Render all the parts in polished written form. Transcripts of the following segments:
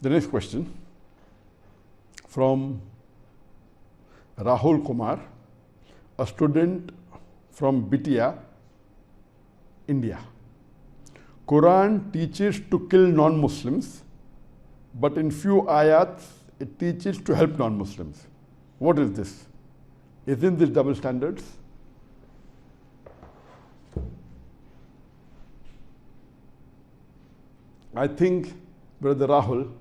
The next question from Rahul Kumar, a student from Bitia, India. Qur'an teaches to kill non-Muslims, but in few ayats it teaches to help non-Muslims. What is this? Isn't this double standards? I think Brother Rahul,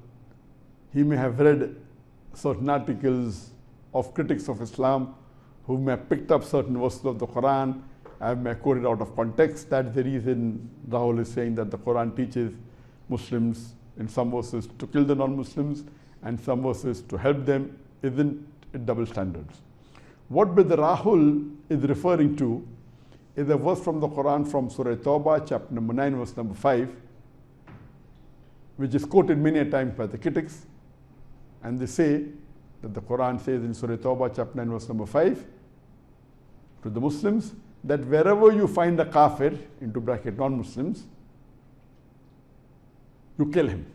he may have read certain articles of critics of Islam who may have picked up certain verses of the Quran and may have quoted out of context. That's the reason Rahul is saying that the Quran teaches Muslims in some verses to kill the non-Muslims and some verses to help them. Isn't it double standards? What Brother Rahul is referring to is a verse from the Quran from Surah Tawbah, chapter number 9, verse number 5, which is quoted many a times by the critics. And they say that the Quran says in Surah Tawbah, chapter 9, verse number 5, to the Muslims, that wherever you find a kafir, into bracket non-Muslims, you kill him.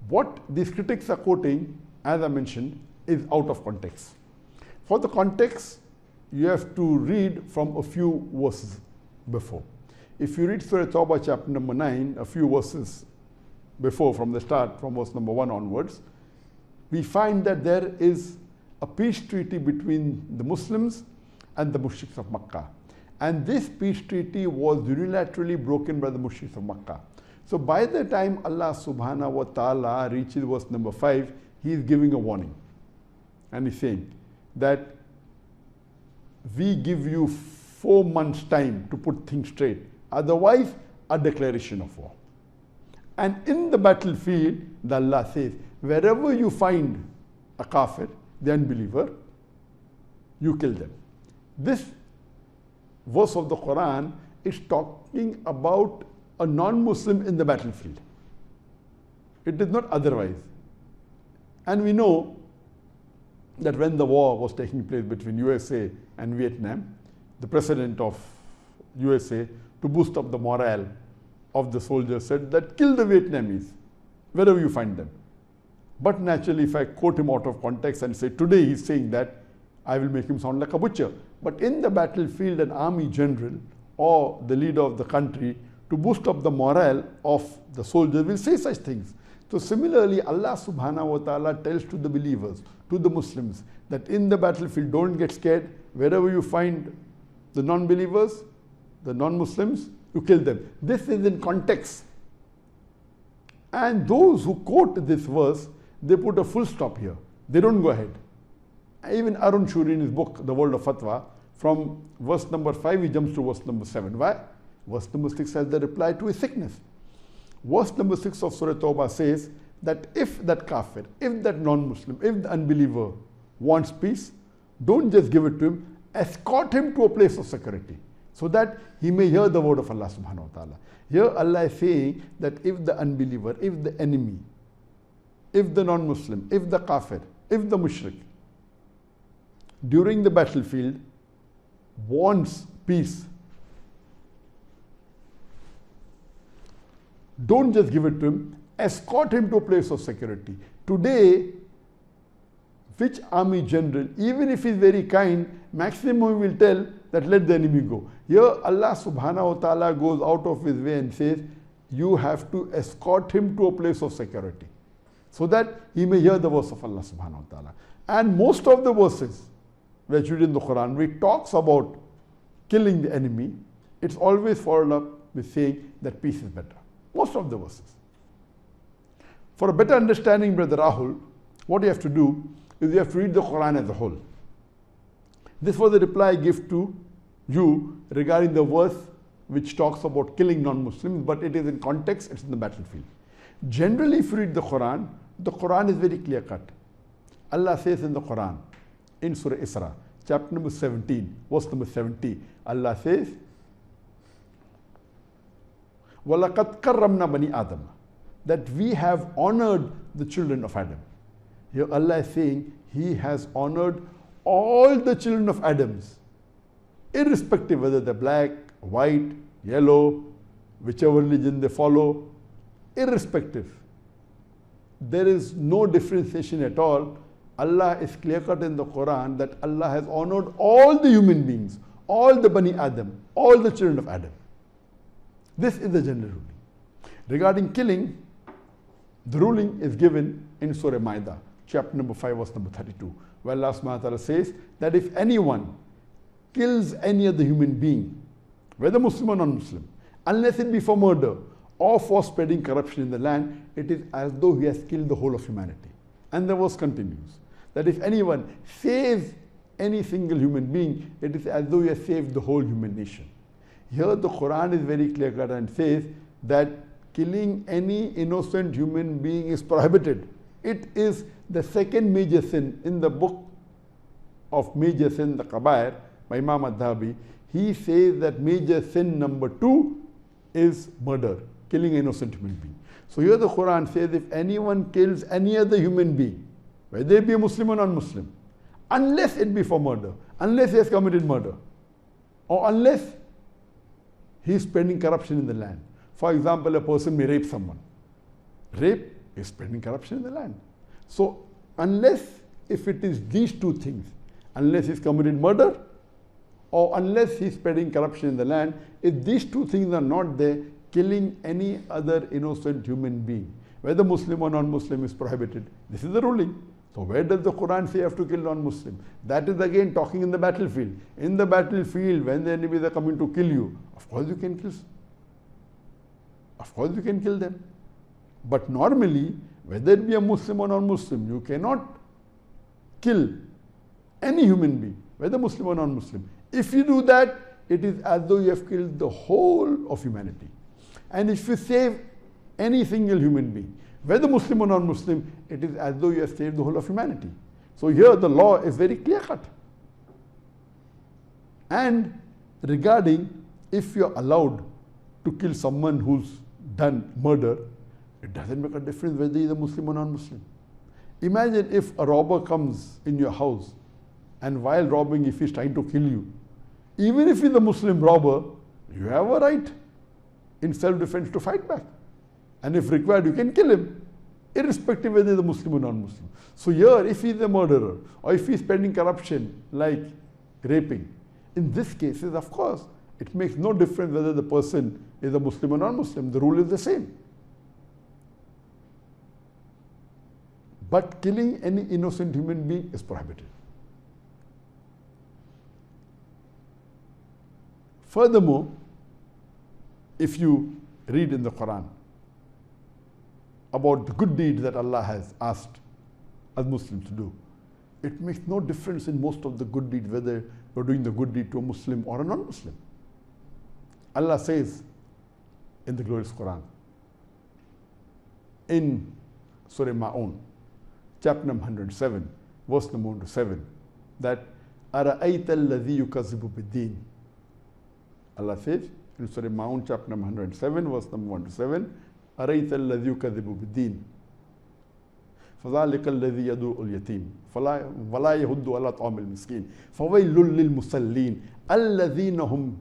What these critics are quoting, as I mentioned, is out of context. For the context, you have to read from a few verses before. If you read Surah Tawbah chapter number 9, a few verses before from the start, from verse number 1 onwards, we find that there is a peace treaty between the Muslims and the mushriks of Makkah. And this peace treaty was unilaterally broken by the mushriks of Makkah. So by the time Allah subhanahu wa ta'ala reaches verse number 5, he is giving a warning. And he's saying that we give you 4 months' time to put things straight. Otherwise, a declaration of war. And in the battlefield, the Allah says, wherever you find a kafir, the unbeliever, you kill them. This verse of the Quran is talking about a non-Muslim in the battlefield. It is not otherwise. And we know that when the war was taking place between USA and Vietnam, the president of USA, to boost up the morale of the soldiers, said that kill the Vietnamese wherever you find them. But naturally, if I quote him out of context and say today he's saying that, I will make him sound like a butcher. But in the battlefield, an army general or the leader of the country, to boost up the morale of the soldiers, will say such things. So similarly, Allah subhanahu wa ta'ala tells to the believers, to the Muslims, that in the battlefield, don't get scared. Wherever you find the non-believers, the non-Muslims, you kill them. This is in context. And those who quote this verse, they put a full stop here. They don't go ahead. Even Arun Shuri in his book, The World of Fatwa, from verse number 5, he jumps to verse number 7. Why? Verse number 6 has the reply to his sickness. Verse number 6 of Surah Tawbah says that if that kafir, if that non-Muslim, if the unbeliever wants peace, don't just give it to him, escort him to a place of security so that he may hear the word of Allah subhanahu wa ta'ala. Here Allah is saying that if the unbeliever, if the enemy, if the non-Muslim, if the kafir, if the mushrik, during the battlefield wants peace, don't just give it to him, escort him to a place of security. Today, which army general, even if he's very kind, maximum will tell that let the enemy go. Here Allah subhanahu wa ta'ala goes out of his way and says, you have to escort him to a place of security so that he may hear the verse of Allah subhanahu wa ta'ala. And most of the verses which read in the Quran, which talks about killing the enemy, it's always followed up with saying that peace is better. Most of the verses. For a better understanding, Brother Rahul, what you have to do is you have to read the Quran as a whole. This was the reply I give to you regarding the verse which talks about killing non-Muslims, but it is in context, it's in the battlefield. Generally, if you read the Quran is very clear-cut. Allah says in the Quran, in Surah Isra, chapter number 17, verse number 70, Allah says, وَلَقَدْ كَرَّمْنَا بَنِي آدَمَ, that we have honored the children of Adam. Here Allah is saying He has honored all the children of Adams, irrespective whether they're black, white, yellow, whichever religion they follow, irrespective. there is no differentiation at all. Allah is clear-cut in the Qur'an that Allah has honored all the human beings, all the Bani Adam, all the children of Adam. This is the general ruling. Regarding killing, the ruling is given in Surah Ma'idah, chapter number 5, verse number 32, where Allah subhanahu wa ta'ala says that if anyone kills any other human being, whether Muslim or non-Muslim, unless it be for murder or for spreading corruption in the land, it is as though he has killed the whole of humanity. And the verse continues, that if anyone saves any single human being, it is as though he has saved the whole human nation. Here the Quran is very clear-cut and says that killing any innocent human being is prohibited. It is the second major sin in the book of major sin, the Kabair, by Imam Adhabi. He says that major sin number 2 is murder, killing an innocent human being. So here the Quran says if anyone kills any other human being, whether it be a Muslim or non-Muslim, unless it be for murder, unless he has committed murder, or unless he is spreading corruption in the land. For example, a person may rape someone. Rape is spreading corruption in the land. So unless, if it is these two things, unless he has committed murder, or unless he is spreading corruption in the land, if these two things are not there, killing any other innocent human being, whether Muslim or non-Muslim, is prohibited. This is the ruling. So where does the Quran say you have to kill non-Muslim? That is again talking in the battlefield. In the battlefield, when the enemies are coming to kill you, of course you can kill. Of course you can kill them. But normally, whether it be a Muslim or non-Muslim, you cannot kill any human being, whether Muslim or non-Muslim. If you do that, it is as though you have killed the whole of humanity. And if you save any single human being, whether Muslim or non-Muslim, it is as though you have saved the whole of humanity. So here the law is very clear-cut. And regarding if you are allowed to kill someone who's done murder, it doesn't make a difference whether he is a Muslim or non-Muslim. Imagine if a robber comes in your house and while robbing, if he's trying to kill you, even if he's a Muslim robber, you have a right in self-defense to fight back. And if required, you can kill him, irrespective whether he's a Muslim or non-Muslim. So here, if he's a murderer, or if he's spreading corruption, like raping, in these cases, of course, it makes no difference whether the person is a Muslim or non-Muslim. The rule is the same. But killing any innocent human being is prohibited. Furthermore, if you read in the Quran about the good deeds that Allah has asked us Muslims to do, it makes no difference in most of the good deeds whether you're doing the good deed to a Muslim or a non-Muslim. Allah says in the glorious Quran, in Surah Ma'un, chapter number 107, verse number 1 to 7, that أَرَأَيْتَ الَّذِي يُكَذِّبُ بِالدِّينِ. Allah says in Surah Ma'un, chapter number 107, verse number 1 to 7, أَرَيْتَ الَّذِي يُكَذِّبُ بِالدِّينِ فَذَلِكَ الَّذِي يَدُعُ الْيَتِيمَ وَلَا يَحُضُّ عَلَى طَعَامِ الْمِسْكِينِ فَوَيْلٌ لِلْمُصَلِّينَ الَّذِينَ هُمْ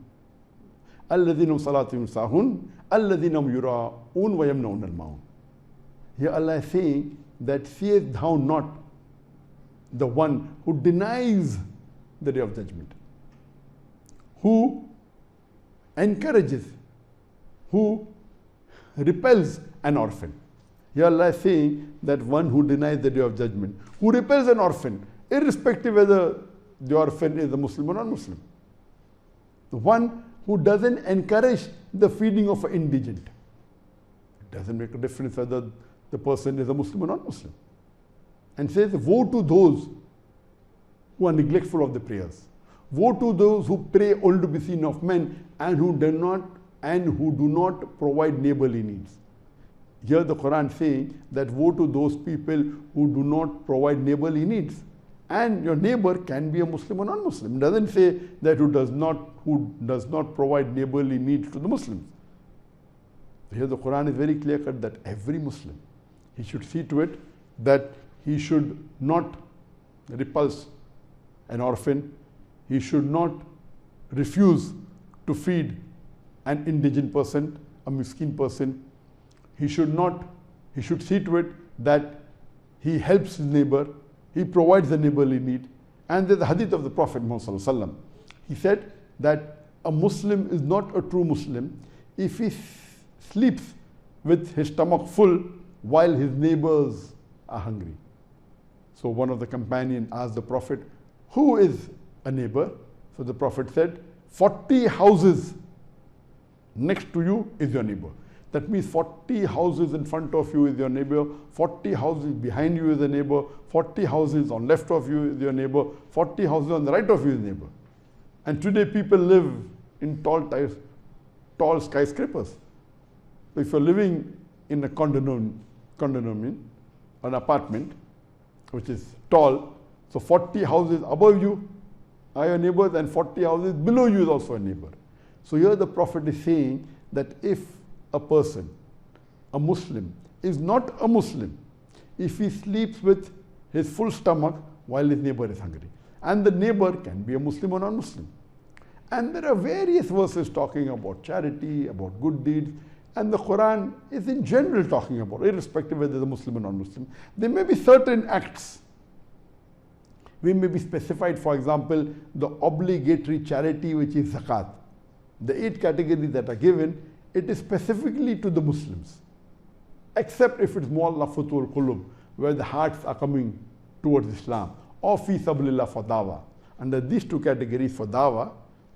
صَلَاتِهِمْ سَاهُونَ الَّذِينَ هُمْ يُرَاءُونَ وَيَمْنَعُونَ الْمَاعُونَ. Here Allah is saying that seest thou not the one who denies the day of judgment, who encourages, who repels an orphan. Here Allah is saying that one who denies the day of judgment, who repels an orphan, irrespective whether the orphan is a Muslim or non-Muslim. The one who doesn't encourage the feeding of an indigent. It doesn't make a difference whether the person is a Muslim or non-Muslim. And says, woe to those who are neglectful of the prayers. Woe to those who pray only to be seen of men and who do not provide neighborly needs. Here the Quran saying that woe to those people who do not provide neighborly needs. And your neighbor can be a Muslim or non-Muslim. It doesn't say that who does not provide neighborly needs to the Muslims. Here the Quran is very clear-cut that every Muslim, he should see to it that he should not repulse an orphan, he should not refuse to feed an indigent person, a miskin person, he should he should see to it that he helps his neighbor, he provides the neighborly need. And there's the hadith of the Prophet Muhammad. He said that a Muslim is not a true Muslim if he sleeps with his stomach full while his neighbors are hungry. So one of the companions asked the Prophet, who is a neighbor? So the Prophet said, 40 houses next to you is your neighbor. That means 40 houses in front of you is your neighbor, 40 houses behind you is a neighbor, 40 houses on left of you is your neighbor, 40 houses on the right of you is neighbor. And today people live in tall skyscrapers. So if you're living in a condominium, an apartment, which is tall, so 40 houses above you are your neighbors and 40 houses below you is also a neighbor. So here the Prophet is saying that if a person, a Muslim, is not a Muslim if he sleeps with his full stomach while his neighbor is hungry. And the neighbor can be a Muslim or non-Muslim. And there are various verses talking about charity, about good deeds, and the Qur'an is in general talking about, irrespective whether they're Muslim or non-Muslim. There may be certain acts. We may be specified, for example, the obligatory charity which is zakat. The 8 categories that are given, it is specifically to the Muslims. Except if it's mu'allafatul qulub, where the hearts are coming towards Islam, or fi sabilillah for dawah. Under these 2 categories for dawah,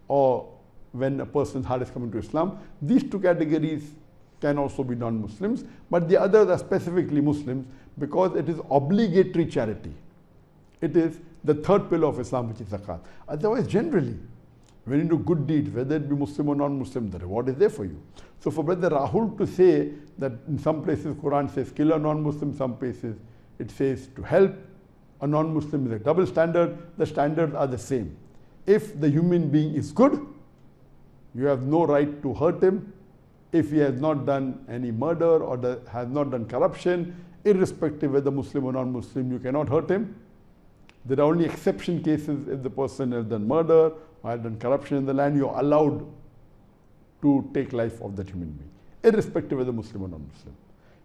or when a person's heart is coming to Islam, these 2 categories can also be non-Muslims, but the others are specifically Muslims because it is obligatory charity. It is the 3rd pillar of Islam, which is zakat. Otherwise, generally, when you do good deeds, whether it be Muslim or non-Muslim, the reward is there for you. So for Brother Rahul to say that in some places Quran says kill a non-Muslim, some places it says to help a non-Muslim is a double standard, the standards are the same. If the human being is good, you have no right to hurt him. If he has not done any murder or has not done corruption, irrespective whether Muslim or non-Muslim, you cannot hurt him. There are only exception cases if the person has done murder or has done corruption in the land, you are allowed to take life of that human being, irrespective whether Muslim or non-Muslim.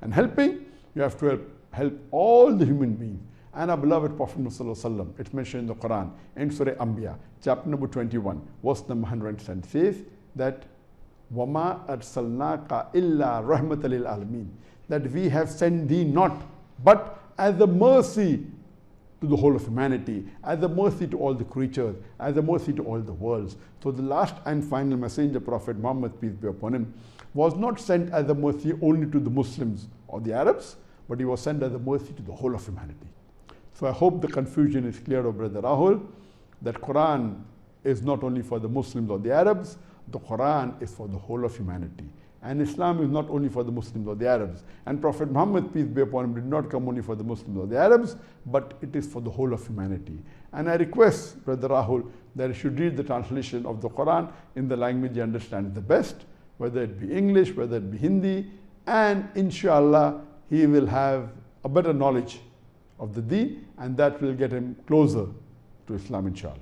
And helping, you have to help all the human beings. And our beloved Prophet Muhammad, it's mentioned in the Quran, in Surah Anbiya, chapter number 21, verse number 110, says that وَمَا أَرْسَلْنَاكَ إِلَّا رَحْمَةً لِلْعَالَمِينَ, that we have sent thee not, but as a mercy to the whole of humanity, as a mercy to all the creatures, as a mercy to all the worlds. So the last and final messenger, Prophet Muhammad, peace be upon him, was not sent as a mercy only to the Muslims or the Arabs, but he was sent as a mercy to the whole of humanity. So I hope the confusion is clear of Brother Rahul, that Quran is not only for the Muslims or the Arabs, the Quran is for the whole of humanity. And Islam is not only for the Muslims or the Arabs. And Prophet Muhammad, peace be upon him, did not come only for the Muslims or the Arabs, but it is for the whole of humanity. And I request Brother Rahul that he should read the translation of the Quran in the language he understands the best, whether it be English, whether it be Hindi, and inshallah he will have a better knowledge of the deen, and that will get him closer to Islam, inshallah.